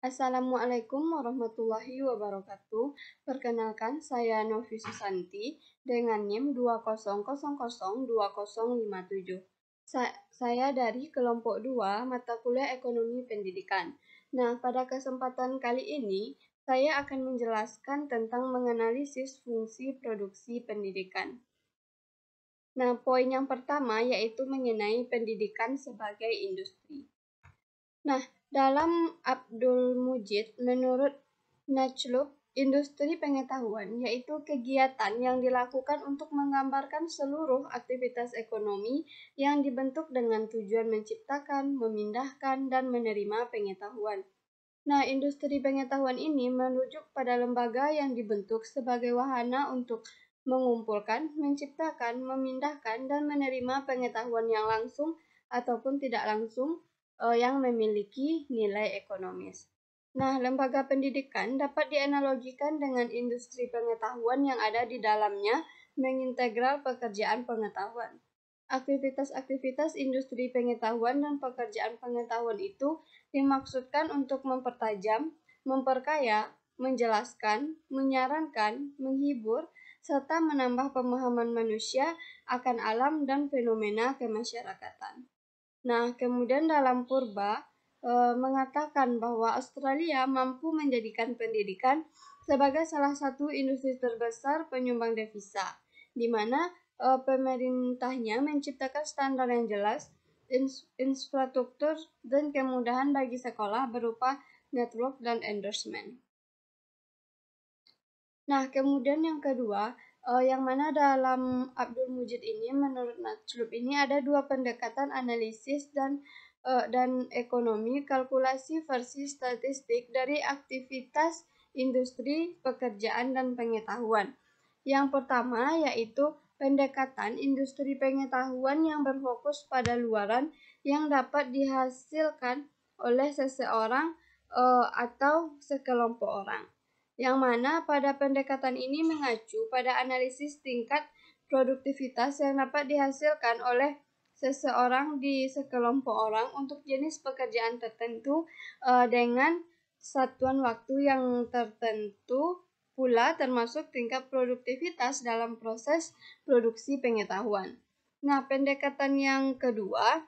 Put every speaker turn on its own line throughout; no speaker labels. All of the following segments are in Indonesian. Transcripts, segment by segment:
Assalamualaikum warahmatullahi wabarakatuh. Perkenalkan, saya Novi Susanti dengan NIM 200002057. Saya dari kelompok 2 mata kuliah Ekonomi Pendidikan. Nah, pada kesempatan kali ini, saya akan menjelaskan tentang menganalisis fungsi produksi pendidikan. Nah, poin yang pertama yaitu mengenai pendidikan sebagai industri. Nah, dalam Abdul Mujid, menurut Najlub, industri pengetahuan yaitu kegiatan yang dilakukan untuk menggambarkan seluruh aktivitas ekonomi yang dibentuk dengan tujuan menciptakan, memindahkan, dan menerima pengetahuan. Nah, industri pengetahuan ini merujuk pada lembaga yang dibentuk sebagai wahana untuk mengumpulkan, menciptakan, memindahkan, dan menerima pengetahuan yang langsung ataupun tidak langsung yang memiliki nilai ekonomis. Nah, lembaga pendidikan dapat dianalogikan dengan industri pengetahuan yang ada di dalamnya mengintegral pekerjaan pengetahuan. Aktivitas-aktivitas industri pengetahuan dan pekerjaan pengetahuan itu dimaksudkan untuk mempertajam, memperkaya, menjelaskan, menyarankan, menghibur, serta menambah pemahaman manusia akan alam dan fenomena kemasyarakatan. Nah, kemudian dalam Purba mengatakan bahwa Australia mampu menjadikan pendidikan sebagai salah satu industri terbesar penyumbang devisa, di mana pemerintahnya menciptakan standar yang jelas, infrastruktur, dan kemudahan bagi sekolah berupa network dan endorsement. Nah, kemudian yang kedua, yang mana dalam Abdul Mujid ini, menurut Najlub ini ada dua pendekatan analisis dan ekonomi, kalkulasi versi statistik dari aktivitas industri, pekerjaan, dan pengetahuan. Yang pertama yaitu pendekatan industri pengetahuan yang berfokus pada luaran yang dapat dihasilkan oleh seseorang atau sekelompok orang. Yang mana pada pendekatan ini mengacu pada analisis tingkat produktivitas yang dapat dihasilkan oleh seseorang di sekelompok orang untuk jenis pekerjaan tertentu dengan satuan waktu yang tertentu pula termasuk tingkat produktivitas dalam proses produksi pengetahuan. Nah, pendekatan yang kedua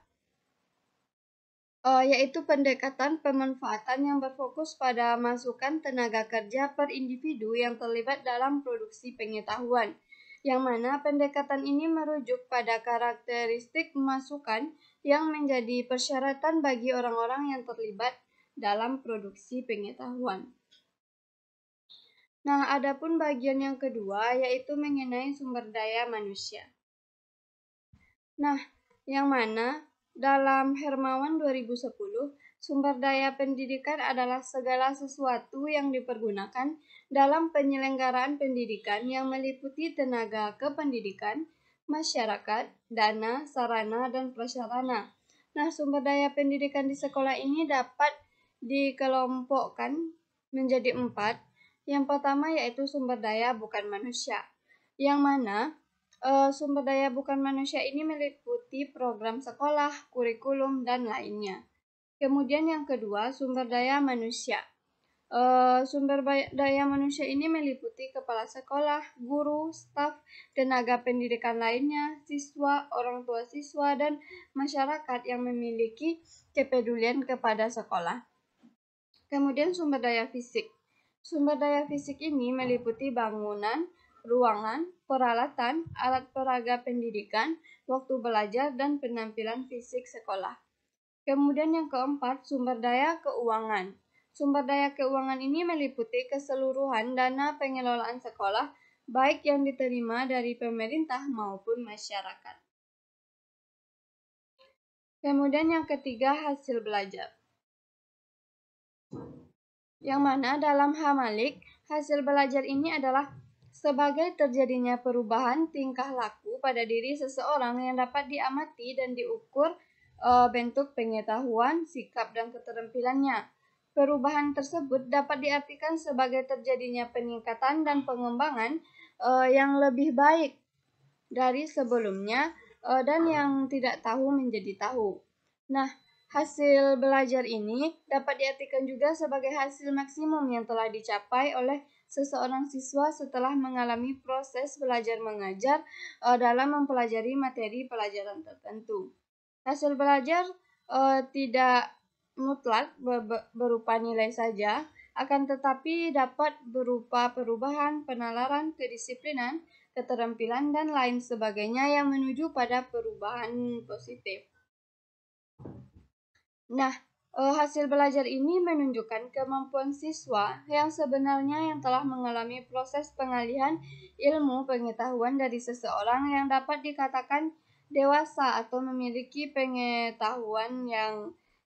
yaitu pendekatan pemanfaatan yang berfokus pada masukan tenaga kerja per individu yang terlibat dalam produksi pengetahuan, yang mana pendekatan ini merujuk pada karakteristik masukan yang menjadi persyaratan bagi orang-orang yang terlibat dalam produksi pengetahuan. Nah, adapun bagian yang kedua yaitu mengenai sumber daya manusia. Nah, yang mana dalam Hermawan 2010, sumber daya pendidikan adalah segala sesuatu yang dipergunakan dalam penyelenggaraan pendidikan yang meliputi tenaga kependidikan, masyarakat, dana, sarana, dan prasarana. Nah, sumber daya pendidikan di sekolah ini dapat dikelompokkan menjadi 4. Yang pertama yaitu sumber daya bukan manusia, yang mana sumber daya bukan manusia ini meliputi program sekolah, kurikulum, dan lainnya. Kemudian yang kedua, sumber daya manusia. Sumber daya manusia ini meliputi kepala sekolah, guru, staf, tenaga pendidikan lainnya, siswa, orang tua siswa, dan masyarakat yang memiliki kepedulian kepada sekolah. Kemudian sumber daya fisik. Sumber daya fisik ini meliputi bangunan, ruangan, peralatan, alat peraga pendidikan, waktu belajar, dan penampilan fisik sekolah. Kemudian yang keempat, sumber daya keuangan. Sumber daya keuangan ini meliputi keseluruhan dana pengelolaan sekolah, baik yang diterima dari pemerintah maupun masyarakat. Kemudian yang ketiga, hasil belajar. Yang mana dalam Hamalik, hasil belajar ini adalah sebagai terjadinya perubahan tingkah laku pada diri seseorang yang dapat diamati dan diukur bentuk pengetahuan, sikap, dan keterampilannya. Perubahan tersebut dapat diartikan sebagai terjadinya peningkatan dan pengembangan yang lebih baik dari sebelumnya dan yang tidak tahu menjadi tahu. Nah, Hasil belajar ini dapat diartikan juga sebagai hasil maksimum yang telah dicapai oleh seseorang siswa setelah mengalami proses belajar mengajar dalam mempelajari materi pelajaran tertentu. Hasil belajar tidak mutlak berupa nilai saja, akan tetapi dapat berupa perubahan, penalaran, kedisiplinan, keterampilan, dan lain sebagainya yang menuju pada perubahan positif. Nah, hasil belajar ini menunjukkan kemampuan siswa yang sebenarnya yang telah mengalami proses pengalihan ilmu pengetahuan dari seseorang yang dapat dikatakan dewasa atau memiliki pengetahuan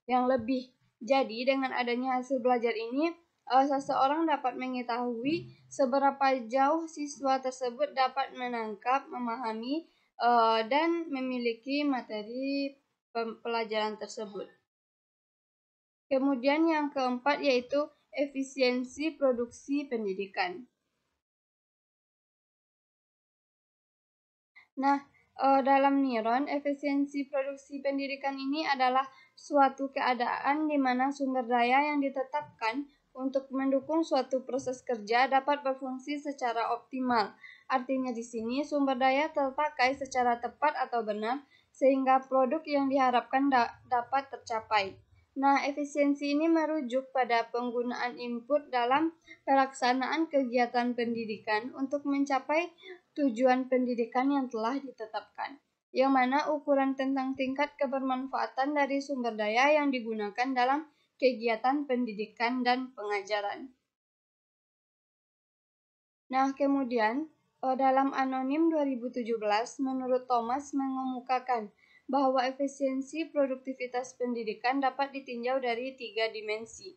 yang lebih. Jadi, dengan adanya hasil belajar ini, seseorang dapat mengetahui seberapa jauh siswa tersebut dapat menangkap, memahami, dan memiliki materi pelajaran tersebut. Kemudian yang keempat yaitu efisiensi produksi pendidikan. Nah, dalam Niron, efisiensi produksi pendidikan ini adalah suatu keadaan di mana sumber daya yang ditetapkan untuk mendukung suatu proses kerja dapat berfungsi secara optimal. Artinya di sini sumber daya terpakai secara tepat atau benar sehingga produk yang diharapkan dapat tercapai. Nah, efisiensi ini merujuk pada penggunaan input dalam pelaksanaan kegiatan pendidikan untuk mencapai tujuan pendidikan yang telah ditetapkan, yang mana ukuran tentang tingkat kebermanfaatan dari sumber daya yang digunakan dalam kegiatan pendidikan dan pengajaran. Nah, kemudian dalam Anonim 2017, menurut Thomas mengemukakan bahwa efisiensi produktivitas pendidikan dapat ditinjau dari 3 dimensi.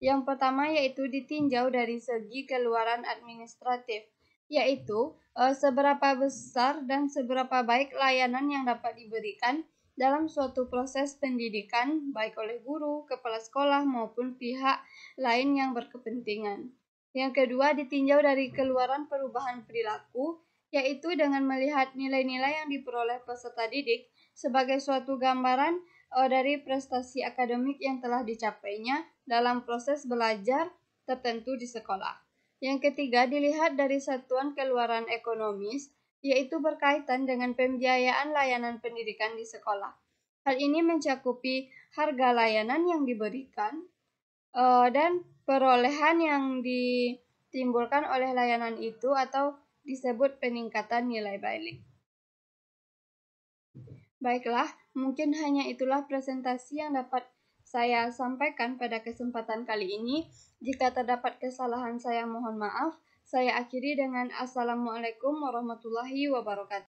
Yang pertama yaitu ditinjau dari segi keluaran administratif, yaitu seberapa besar dan seberapa baik layanan yang dapat diberikan dalam suatu proses pendidikan, baik oleh guru, kepala sekolah, maupun pihak lain yang berkepentingan. Yang kedua ditinjau dari keluaran perubahan perilaku, yaitu dengan melihat nilai-nilai yang diperoleh peserta didik sebagai suatu gambaran dari prestasi akademik yang telah dicapainya dalam proses belajar tertentu di sekolah. Yang ketiga dilihat dari satuan keluaran ekonomis, yaitu berkaitan dengan pembiayaan layanan pendidikan di sekolah. Hal ini mencakupi harga layanan yang diberikan dan perolehan yang ditimbulkan oleh layanan itu atau disebut peningkatan nilai balik. Baiklah, mungkin hanya itulah presentasi yang dapat saya sampaikan pada kesempatan kali ini. Jika terdapat kesalahan, saya mohon maaf. Saya akhiri dengan Assalamualaikum warahmatullahi wabarakatuh.